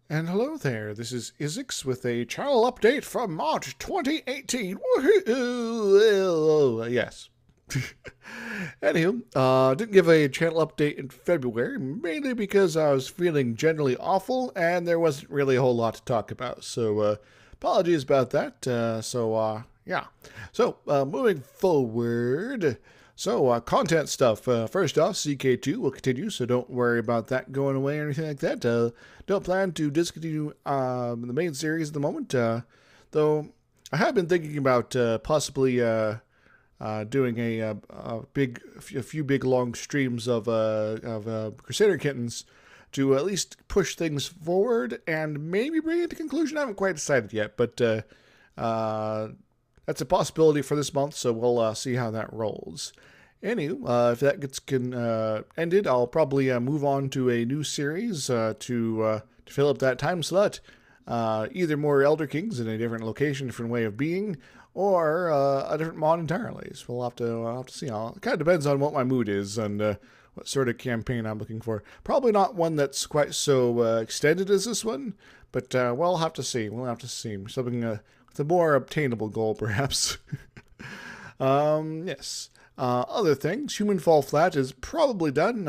And hello there, this is DrIzixs with a channel update from March 2018. Woohoo! Yes. Anywho, didn't give a channel update in February, mainly because I was feeling generally awful and there wasn't really a whole lot to talk about. So, apologies about that. Yeah. So, moving forward. So, content stuff. First off, CK2 will continue, so don't worry about that going away or anything like that. Don't plan to discontinue the main series at the moment, though I have been thinking about possibly doing a few big long streams of Crusader Kittens to at least push things forward and maybe bring it to conclusion. I haven't quite decided yet, but that's a possibility for this month, so we'll see how that rolls. Anywho, if that gets ended, I'll probably move on to a new series to fill up that time slot. Either more Elder Kings in a different location, different way of being, or a different mod entirely. So I'll have to see. It kind of depends on what my mood is and what sort of campaign I'm looking for. Probably not one that's quite so extended as this one, but we'll have to see. We'll have to see. Something with a more obtainable goal, perhaps. Yes. Other things, Human Fall Flat is probably done.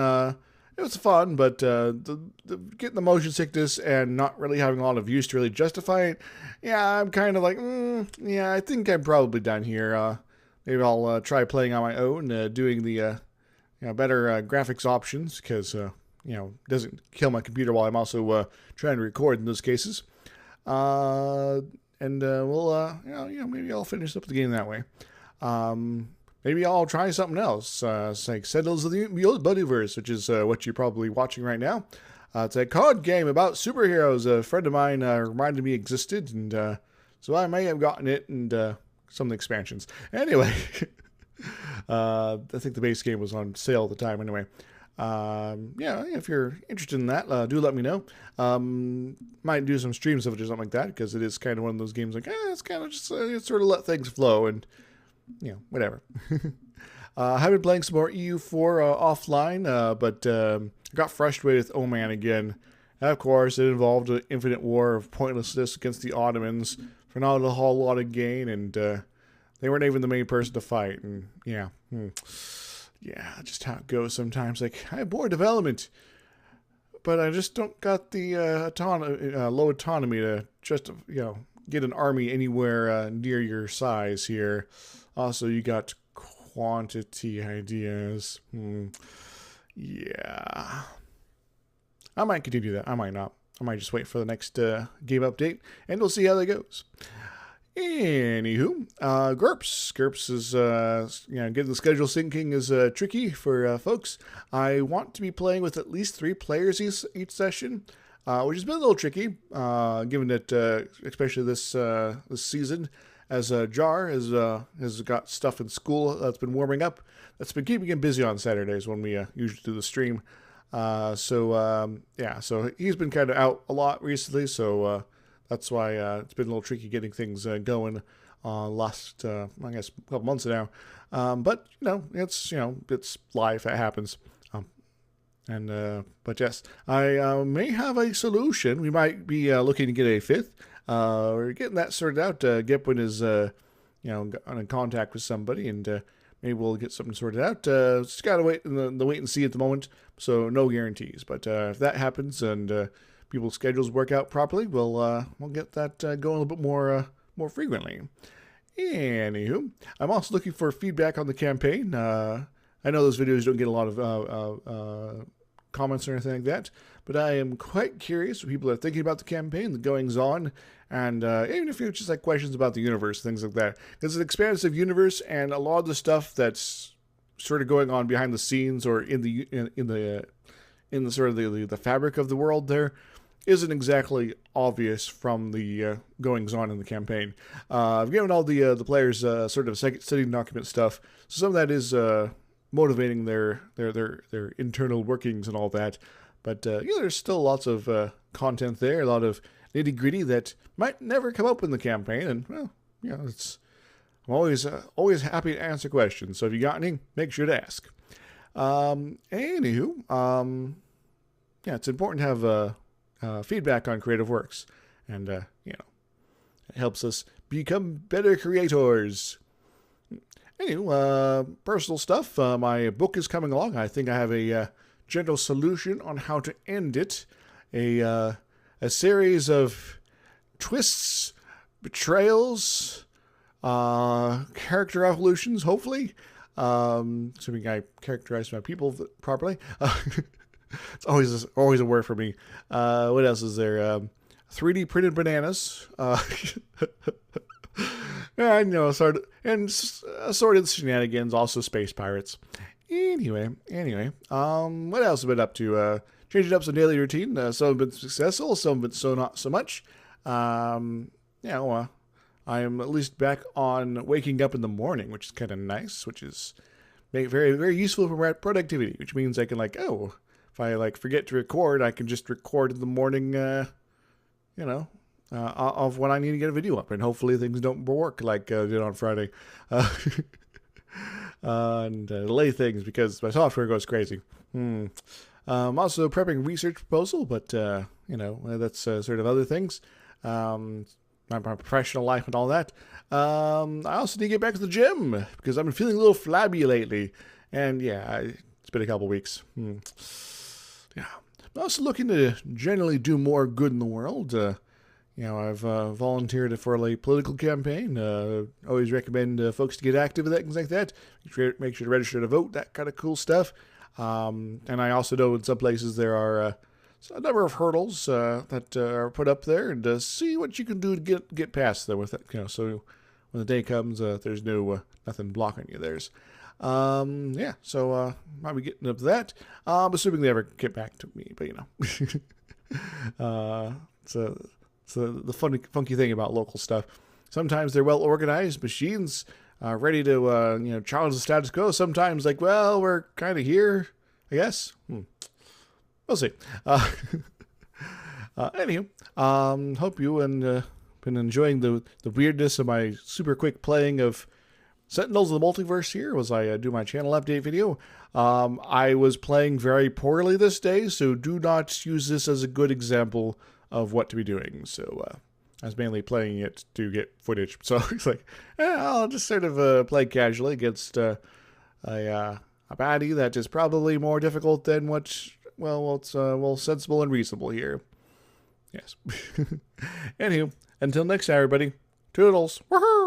It was fun, but getting the motion sickness and not really having a lot of use to really justify it, yeah, I'm kind of like, yeah, I think I'm probably done here. Maybe I'll try playing on my own, doing the better graphics options, because doesn't kill my computer while I'm also trying to record in those cases. We'll maybe I'll finish up the game that way. Maybe I'll try something else. It's like Sentinels of the Multiverse, which is what you're probably watching right now. It's a card game about superheroes. A friend of mine reminded me existed, and so I may have gotten it and some of the expansions. Anyway, I think the base game was on sale at the time. Anyway, if you're interested in that, do let me know. Might do some streams of it or something like that, because it is kind of one of those games like, it's kind of just sort of let things flow and whatever. I've been playing some more EU4 offline, but I got frustrated with Oman again. Of course, it involved an infinite war of pointlessness against the Ottomans for not a whole lot of gain, and they weren't even the main person to fight. And yeah, just how it goes sometimes. Like, I have more development, but I just don't got the low autonomy to just get an army anywhere near your size here. Also, you got quantity ideas. Yeah. I might continue that. I might not. I might just wait for the next game update, and we'll see how that goes. Anywho, GURPS. GURPS is, getting the schedule syncing is tricky for folks. I want to be playing with at least 3 players each session, which has been a little tricky, given that, especially this season, as Jar has got stuff in school that's been warming up. That's been keeping him busy on Saturdays when we usually do the stream. So he's been kind of out a lot recently, so that's why it's been a little tricky getting things going last, I guess, a couple months now. But, it's life. It happens. But yes, I may have a solution. We might be looking to get a 5th. We're getting that sorted out. Gipwin is, in contact with somebody, and maybe we'll get something sorted out. Just gotta wait in the wait and see at the moment, so no guarantees. But if that happens and people's schedules work out properly, we'll get that going a little bit more frequently. Anywho, I'm also looking for feedback on the campaign. I know those videos don't get a lot of comments or anything like that, but I am quite curious what people are thinking about the campaign, the goings on, and even if you just like questions about the universe, things like that. Because it's an expansive universe, and a lot of the stuff that's sort of going on behind the scenes or in the sort of the fabric of the world there isn't exactly obvious from the goings on in the campaign. I've given all the players sort of studying document stuff, so some of that is motivating their internal workings and all that. But there's still lots of content there, a lot of nitty gritty that might never come up in the campaign. And I'm always happy to answer questions. So if you got any, make sure to ask. Anywho, it's important to have feedback on creative works. And, it helps us become better creators. Anyway, personal stuff. My book is coming along. I think I have a general solution on how to end it. A series of twists, betrayals, character evolutions, hopefully. Assuming I characterize my people properly. It's always a word for me. What else is there? 3D printed bananas. And, assorted shenanigans, also space pirates. Anyway, what else have I been up to? Changing up some daily routine. Some have been successful, some have been not so much. I am at least back on waking up in the morning, which is kind of nice, which is very, very useful for productivity, which means I can if I forget to record, I can just record in the morning, of when I need to get a video up, and hopefully things don't work like I did on Friday. And delay things because my software goes crazy. I'm also prepping research proposal, but, that's sort of other things. My professional life and all that. I also need to get back to the gym because I've been feeling a little flabby lately. And it's been a couple weeks. Yeah. I'm also looking to generally do more good in the world. I've volunteered for a political campaign. Always recommend folks to get active with that, things like that. Make sure to register to vote, that kind of cool stuff. And I also know in some places there are a number of hurdles that are put up there, and see what you can do to get past them with it. So when the day comes, there's nothing blocking you. So might be getting up to that. I'm assuming they ever get back to me, but So the funky thing about local stuff, sometimes they're well organized machines, ready to challenge the status quo. Sometimes we're kind of here, I guess. We'll see. Anywho, hope you been enjoying the weirdness of my super quick playing of Sentinels of the Multiverse here as I do my channel update video. I was playing very poorly this day, so do not use this as a good example of what to be doing. So I was mainly playing it to get footage. So it's I'll just sort of play casually against a baddie that is probably more difficult than what's sensible and reasonable here. Yes. Anywho, until next time, everybody. Toodles. Woohoo!